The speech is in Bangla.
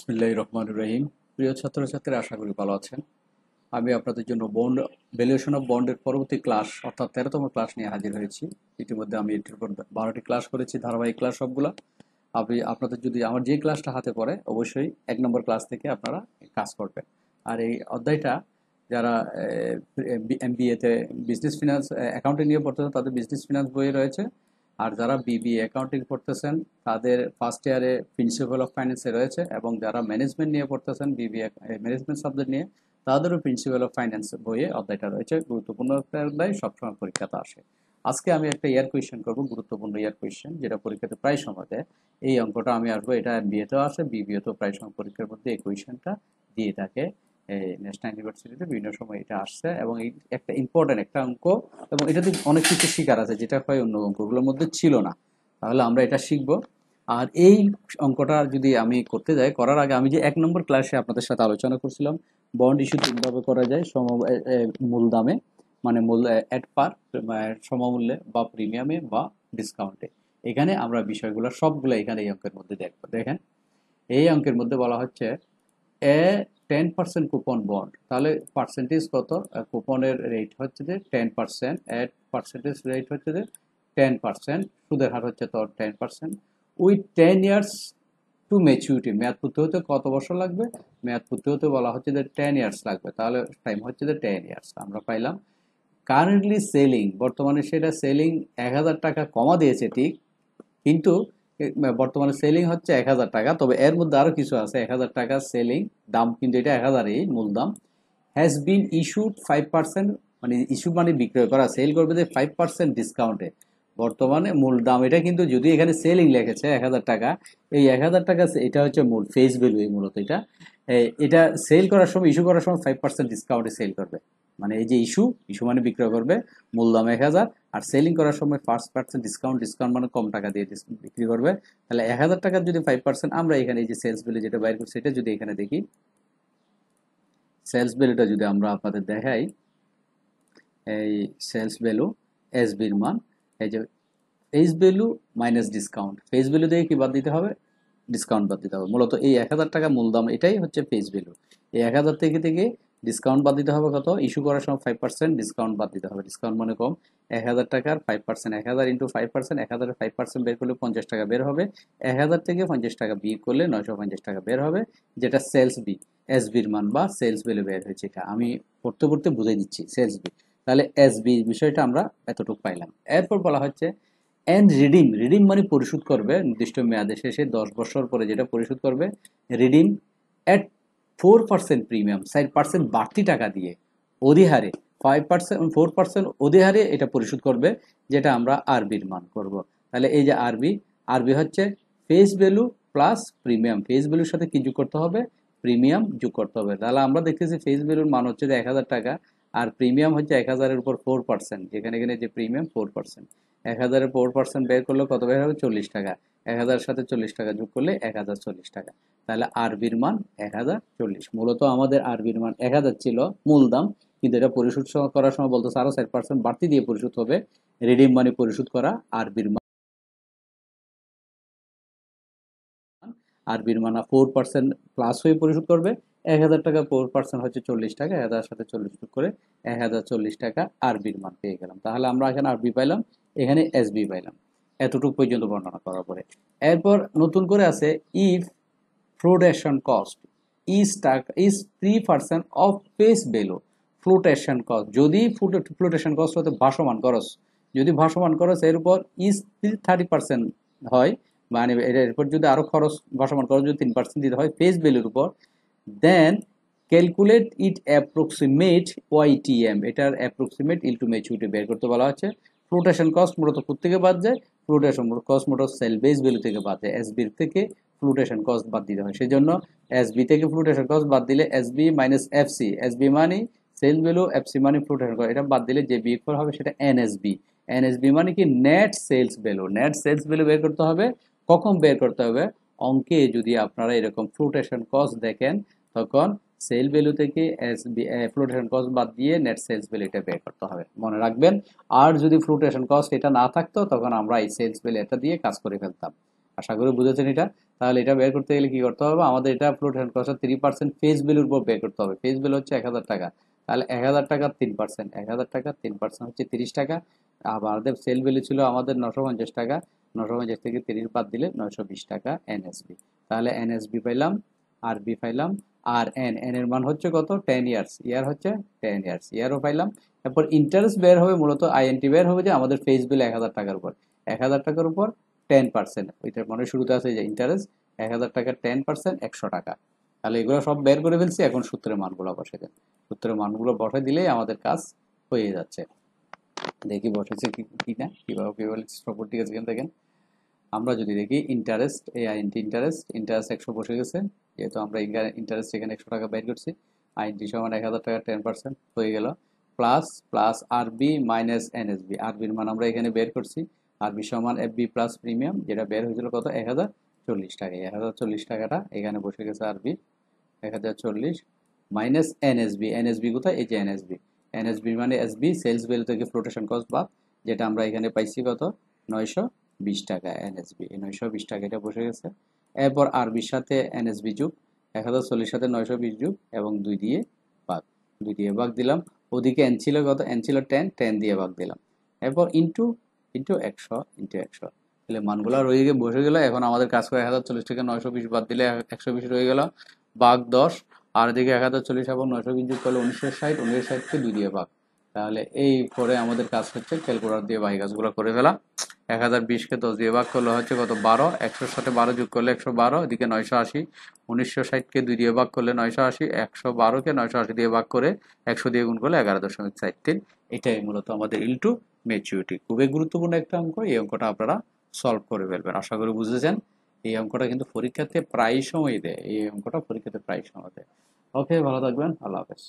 বিসমিল্লাহির রহমানির রহিম। প্রিয় ছাত্রছাত্রীরা, আশা করি ভালো আছেন। আমি আপনাদের জন্য বন্ড ভ্যালুয়েশন অফ বন্ডের পরবর্তী ক্লাস অর্থাৎ 13তম ক্লাস নিয়ে হাজির হয়েছি। ইতিমধ্যে আমি এটির উপর 12টি ক্লাস করেছি, ধারাবাহিক ক্লাস সবগুলা। আপনাদের যদি আমার যে ক্লাসটা হাতে পড়ে অবশ্যই 1 নম্বর ক্লাস থেকে আপনারা কাজ করবেন। আর এই অধ্যায়টা যারা এমবিএতে বিজনেস ফিনান্স অ্যাকাউন্টিং নিয়ে পড়তেছেন তাদের বিজনেস ফিনান্স বই রয়েছে। আর যারা বিবিএ অ্যাকাউন্টিং পড়তেছেন তাদের ফার্স্ট ইয়ারে প্রিন্সিপাল অফ ফাইন্যান্সে রয়েছে, এবং যারা ম্যানেজমেন্ট নিয়ে পড়তেছেন বিবিএ ম্যানেজমেন্ট সাবজেক্ট নিয়ে তাদেরও প্রিন্সিপাল অফ ফাইন্যান্স বইয়ে অধ্যায়টা রয়েছে। গুরুত্বপূর্ণ একটা অধ্যায়, সবসময় পরীক্ষাতে আসে। আজকে আমি একটা ইয়ার কোয়েশ্চেন করবো, গুরুত্বপূর্ণ ইয়ার কোয়েশ্চেন যেটা পরীক্ষাতে প্রায় সময় দেয়। এই অঙ্কটা আমি আসবো, এটা এমবিএতেও আসে, বিবিএতেও প্রায় সময় পরীক্ষার মধ্যে এই কোয়েশ্চেনটা দিয়ে থাকে। ন্যাশনাল ইউনিভার্সিটিতে বিভিন্ন সময় এটা আসছে, এবং এই একটা ইম্পর্টেন্ট একটা অঙ্ক, এবং এটাতে অনেক কিছু শিকার আছে যেটা হয় অন্য অঙ্কগুলোর মধ্যে ছিল না। তাহলে আমরা এটা শিখবো। আর এই অঙ্কটা যদি আমি করতে যাই, করার আগে আমি যে 1 নম্বর ক্লাসে আপনাদের সাথে আলোচনা করছিলাম বন্ড ইস্যু তিনভাবে করা যায়, মূল দামে, মানে মূল অ্যাট পার, সমমূল্যে বা প্রিমিয়ামে বা ডিসকাউন্টে। এখানে আমরা বিষয়গুলো সবগুলো এখানে এই অঙ্কের মধ্যে দেখবো। দেখেন, এই অঙ্কের মধ্যে বলা হচ্ছে এ 10% কুপন বন্ড। তাহলে পার্সেন্টেজ কত? কুপনের রেট হচ্ছে যে 10%, এট পার্সেন্টেজ রেট হচ্ছে যে 10%, সুদের হার হচ্ছে তো 10%, উইথ 10 ইয়ার্স টু ম্যাচুরিটি। মেয়াদ পূর্তি হতে কত বছর লাগবে? মেয়াদ পূর্তি হতে বলা হচ্ছে যে 10 ইয়ার্স লাগবে, তাহলে টাইম হচ্ছে যে 10 ইয়ার্স। আমরা পাইলাম কারেন্টলি সেলিং, বর্তমানে সেটা সেলিং 1000 টাকা কমা দিয়েছে ঠিক, কিন্তু বর্তমানে সেলিং হচ্ছে 1000 টাকা। তবে এর মধ্যে আরো কিছু আছে, 1000 টাকা সেলিং দাম, কিন্তু এটা 1000ই মূল দাম। হ্যাজ বিন ইস্যুড 5%, মানে ইস্যু মানে বিক্রয় করা, সেল করবে যে 5% ডিসকাউন্টে। বর্তমানে মূল দাম এটা, কিন্তু যদি এখানে সেলিং লিখেছে 1000 টাকা, এই 1000 টাকা এটা হচ্ছে মূল ফেস ভ্যালু। এই মূলত এটা সেল করার সময়, ইস্যু করার সময় 5% ডিসকাউন্টে সেল করবে। মানে এই যে ইস্যু, ইস্যু মানে বিক্রয় করবে, মূল দাম 1000, আর সেলিং করার সময় 5% ডিসকাউন্ট, ডিসকাউন্ট মানে কম টাকা দিয়ে বিক্রি করবে। তাহলে 1000 টাকার যদি 5%, আমরা এখানে এই যে সেলস ভ্যালু যেটা বাইর করছি এটা যদি এখানে দেখি, সেলস ভ্যালুটা যদি আমরা আপনাদের দেখাই, এই সেলস ভ্যালু এসবির মান, এই যে face value minus discount, face value থেকে কি বাদ দিতে হবে? ডিসকাউন্ট বাদ দিতে হবে। মূলত এই 1000 টাকা মূল দাম, এটাই হচ্ছে ফেস ভ্যালু। এই 1000 থেকে ডিসকাউন্ট বাদ দিতে হবে কত? ইস্যু করার সময় 5% ডিসকাউন্ট বাদ দিতে হবে, ডিসকাউন্ট মানে কম। 1000 টাকার 5%, 1000 ইন্টু 5%, 1000-এর 5% বের করলে 50 টাকা বের হবে। 1000 থেকে 50 টাকা বিয়োগ করলে 950 টাকা বের হবে, যেটা সেলস বি, এসবির মান বা সেলস ভ্যালু বের হয়েছে। এটা আমি পড়তে পড়তে বুঝে দিচ্ছি, সেলস বি। তাহলে এসবি বিষয়টা আমরা এতটুকু পাইলাম। এরপর বলা হচ্ছে অ্যান্ড রিডিম, রিডিম মানে পরিশোধ করবে নির্দিষ্ট মেয়াদে শেষে 10 বছর পরে যেটা পরিশোধ করবে। রিডিম অ্যাট 4% প্রিমিয়াম, 4% বাড়তি টাকা দিয়ে, অধিহারে 5%, 4% অধিহারে এটা পরিশোধ করবে, যেটা আমরা আরবির মান করব। তাহলে এই যে আরবি, আরবি হচ্ছে face value plus premium. Face ভ্যালুর সাথে কি যোগ করতে হবে? প্রিমিয়াম যোগ করতে হবে। তাহলে আমরা দেখতেছি ফেস ভ্যালুর মান হচ্ছে যে 1000 টাকা, আর প্রিমিয়াম হচ্ছে 1000-এর উপর 4%, যেখানে এখানে যে প্রিমিয়াম 4%। 1000-এর 4% বের করলে কত বের হবে? 40 টাকা। 1000-এর সাথে 40 টাকা যোগ করলে 1040 টাকা। তাহলে আরবির মান 1040। মূলত আমাদের আরবির মান 1000 ছিল মূল দাম, কিন্তু এটা পরিশোধ করার সময় বলতেছে আরো 4% বাড়তি দিয়ে পরিশোধ হবে। রিডিম মানে পরিশোধ করা, আরবির মান, আরবির মান 4% প্লাস হয়ে পরিশোধ করবে। 1000 টাকা 4% হচ্ছে 40 টাকা, 1000-এর সাথে 40 যোগ করে 1040 টাকা আরবির মান পেয়ে গেলাম। তাহলে আমরা এখানে আরবি পাইলাম, এখানে এসবি পাইলাম। এতটুকু পর্যন্ত বর্ণনা করার পরে এরপর নতুন করে আছে if flotation cost is 3% of face value. Flotation cost, যদি ফ্লোটেশন কস্ট হতে ভাসমান খরচ, যদি ভাসমান খরচ এর উপর ইজ 30% হয়, মানে এরপর যদি আরো খরচ, ভাসমান খরচ যদি 3% দিতে হয় ফেস ভ্যালুর উপর, দেন ক্যালকুলেট ইট অ্যাপ্রক্সিমেট ওয়াইটিএম, এটার অ্যাপ্রক্সিমেট ইল টু ম্যাচুরিটি বের করতে বলা হচ্ছে। ফ্লোটেশন কস্ট মূলত কোথা থেকে বাদ যায়? ফ্লোটেশন কস্ট মূলত সেল বেস ভ্যালু থেকে বাদ যায়, এসবির থেকে ফ্লোটেশন কস্ট বাদ দিতে হয়। সেই জন্য এসবি থেকে ফ্লোটেশন কস্ট বাদ দিলে এসবি মাইনাস এফসি, এসবি মানে সেল ভ্যালু, এফসি মানে ফ্লোটেশন কস্ট, এটা বাদ দিলে যে বিয়োগফল হবে সেটা এনএসবি। এনএসবি মানে কি? Net sales value. Net sales value বের করতে হবে। কখন বের করতে হবে? অঙ্কে যদি আপনারা এরকম ফ্লোটেশন কস্ট দেখেন, তখন সেল ভ্যালু থেকে ফ্লোটেশন কস্ট বাদ দিয়ে নেট সেলস ভ্যালু এটা বের করতে হবে, মনে রাখবেন। আর যদি ফ্লোটেশন কস্ট এটা না থাকতো, তখন আমরা এই সেলস ভ্যালু এটা দিয়ে কাজ করে ফেলতাম। আশা করি বুঝেছেন এটা। তাহলে এটা বের করতে গেলে কি করতে হবে, আমাদের এটা ফ্লোট কস্ট 3% ফেস ভ্যালুর উপর বের করতে হবে। ফেস ভ্যালু হচ্ছে 1000 টাকা, তাহলে 1000 টাকার 3%, 1000 টাকার 3% হচ্ছে 30 টাকা। আবার আমাদের সেল ভ্যালু ছিল আমাদের 950 টাকা, 950 থেকে 30 বাদ দিলে 920 টাকা এনএসবি। তাহলে এনএসবি পাইলাম, আরবি পাইলাম, আর এন এর মান হচ্ছে কত, 10 ইয়ার্স, ইয়ার হচ্ছে 10 ইয়ার্স, ইয়ারও পাইলাম। তারপর ইন্টারেস্ট বের হবে, মূলত আইএনটি বের হবে যে আমাদের ফেস ভ্যালু 1000 টাকার উপর, 1000 টাকার উপর 10%, ওইটার মানে শুরুতে আছে যে ইন্টারেস্ট 1000 টাকার 10% 100 টাকা। তাহলে এগুলো সব বের করে ফেলছি, এখন সূত্রের মানগুলো বসে দেন। সূত্রের মানগুলো বসে দিলেই আমাদের কাজ হয়ে যাচ্ছে। দেখি বসেছে কি না, কিভাবে কিভাবে প্রপার্টি আছে এখান থেকে। আমরা যদি দেখি ইন্টারেস্ট, আইএনটি ইন্টারেস্ট, ইন্টারেস্ট 100 বসে গেছে, যেহেতু আমরা ইন্টারেস্ট এখানে 100 টাকা বের করছি। আইএনটি সমান 1000 টাকা 10% হয়ে গেল, প্লাস প্লাস আরবি মাইনাস এনএসবি, আরবির মান আমরা এখানে বের করছি। আরবি সমান এফবি প্লাস প্রিমিয়াম, যেটা বের হয়েছিল কত, 1040 টাকা। 1040 টাকাটা এখানে বসে গেছে আরবি, 1040 মাইনাস এনএসবি, এনএসবি কোথায়, এই যে এনএসবি, এনএসবি মানে এসবি সেলস ভ্যালু থেকে ফ্লোটেশন কস্ট বাদ, যেটা আমরা এখানে পাইছি কত, 920 টাকা এনএসবি, এই 920 টাকা এটা বসে গেছে। এরপর আরবির সাথে এনএসবি যুগ, 1040 সাথে 920 যুগ এবং 2 দিয়ে ভাগ, 2 দিয়ে ভাগ দিলাম। ওদিকে এন ছিল কত, এন ছিল 10, 10 দিয়ে ভাগ দিলাম। এরপর ইন্টু ইন্টু 100 ইন্টু 100, তাহলে মানগুলো রয়ে গিয়ে বসে গেল। এখন আমাদের কাজ করে 1040 থেকে 920 বাদ দিলে 120 রয়ে গেল, ভাগ 10, আর এদিকে 1040 এবং 920 যোগ করলে 1960, 1960কে 2 দিয়ে ভাগ। তাহলে এই করে আমাদের কাজ হচ্ছে ক্যালকুলেটর দিয়ে বাকি কাজগুলো করে ফেলা। 1020কে 10 দিয়ে ভাগ করলে হচ্ছে কত, 12, 100-র সাথে 12 যোগ করলে 112, এদিকে 980, 1960কে 2 দিয়ে ভাগ করলে 980, 112কে 980 দিয়ে ভাগ করে 100 দিয়ে গুণ করলে 11.43। এটাই মূলত আমাদের ইনটু ম্যাচুরিটি। খুবই গুরুত্বপূর্ণ একটা অঙ্ক, এই অঙ্কটা আপনারা সলভ করে ফেলবেন, আশা করি বুঝেছেন। এই অঙ্কটা কিন্তু পরীক্ষাতে প্রায় সময় দেয়, এই অঙ্কটা পরীক্ষাতে প্রায় সময় দেয়। ওকে, ভালো থাকবেন, আল্লাহ হাফেজ।